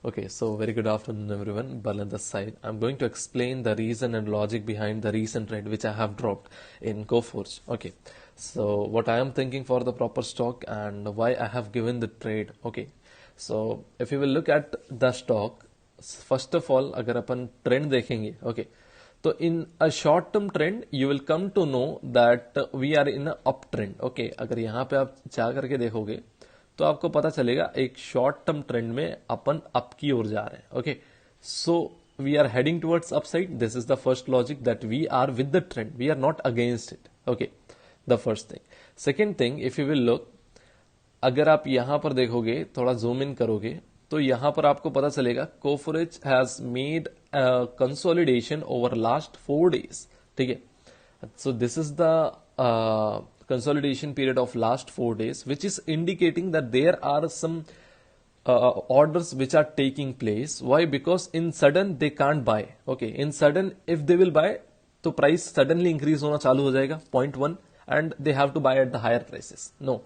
Okay, so very good afternoon, everyone. Balan this side. I'm going to explain the reason and logic behind the recent trade which I have dropped in Coforge. Okay, so what I am thinking for the proper stock and why I have given the trade. Okay, so if you will look at the stock, first of all, अगर अपन trend देखेंगे, okay, तो in a short term trend you will come to know that we are in a uptrend. Okay, अगर यहाँ पे आप जा करके देखोगे तो आपको पता चलेगा एक शॉर्ट टर्म ट्रेंड में अपन अप की ओर जा रहे हैं. Okay, so we are heading towards upside. This is the first logic that we are with the trend, we are not against it. Okay, the first thing. Second thing, if you will look, अगर आप यहां पर देखोगे, थोड़ा zoom in करोगे, तो यहां पर आपको पता चलेगा Coforge has made consolidation over last 4 days. ठीक है, so this is the consolidation period of last 4 days, which is indicating that there are some orders which are taking place. Why? Because in sudden they can't buy. Okay, in sudden if they will buy, तो price suddenly increase होना चालू हो जाएगा, point 1, and they have to buy at the higher prices. No,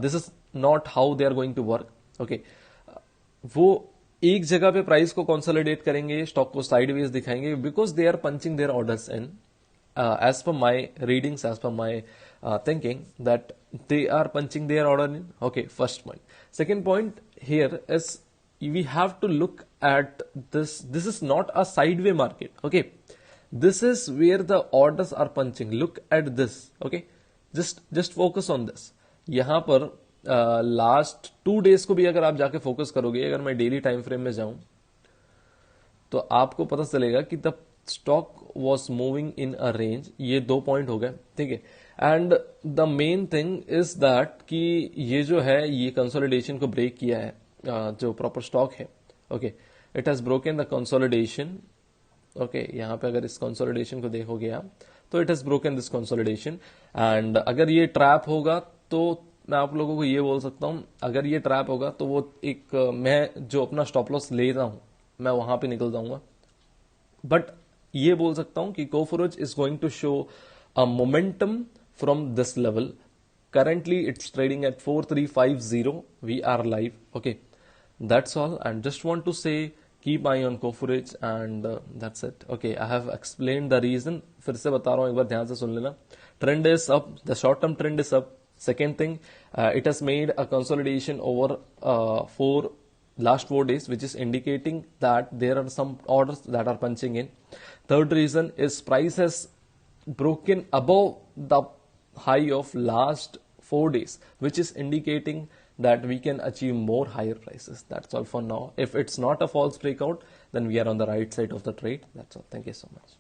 this is not how they are going to work. Okay, वो एक जगह पे price को कंसोलिडेट करेंगे, स्टॉक को साइडवेज दिखाएंगे, because they are punching their orders in. As per my readings, as per my thinking, that they are punching their order in. Okay, first point. Second point here is we have to look at this. This is not a sideway market. Okay, this is where the orders are punching. Look at this. Okay, just focus on this. यहाँ पर last 2 days को भी अगर आप जाके focus करोगे, अगर मैं डेली टाइम फ्रेम में जाऊं तो आपको पता चलेगा कि the stock was moving in a range. ये 2 पॉइंट हो गए. ठीक है, and the main thing is that कि ये जो है ये कंसोलिडेशन को ब्रेक किया है, जो प्रॉपर स्टॉक है. Okay, it has broken the consolidation. Okay, यहाँ पे अगर इस कंसोलिडेशन को देखोगे आप, तो it has broken this consolidation. And अगर ये ट्रैप होगा तो मैं आप लोगों को ये बोल सकता हूं, अगर ये ट्रैप होगा तो वो एक मैं जो अपना स्टॉप लॉस ले रहा हूं मैं वहां पे निकल जाऊंगा. बट ये बोल सकता हूं कि Coforge is going to show a momentum from this level. Currently it's trading at 4350. We are live. Okay, that's all, and just want to say keep eye on Coforge and that's it. Okay, I have explain the reason. फिर से बता रहा हूं, एक बार ध्यान से सुन लेना. Trend is up, the short term trend is up. Second thing, it has made a consolidation over last 4 days, which is indicating that there are some orders that are punching in. Third reason is price has broken above the high of last 4 days, which is indicating that we can achieve more higher prices. That's all for now. If it's not a false breakout, then we are on the right side of the trade. That's all. Thank you so much.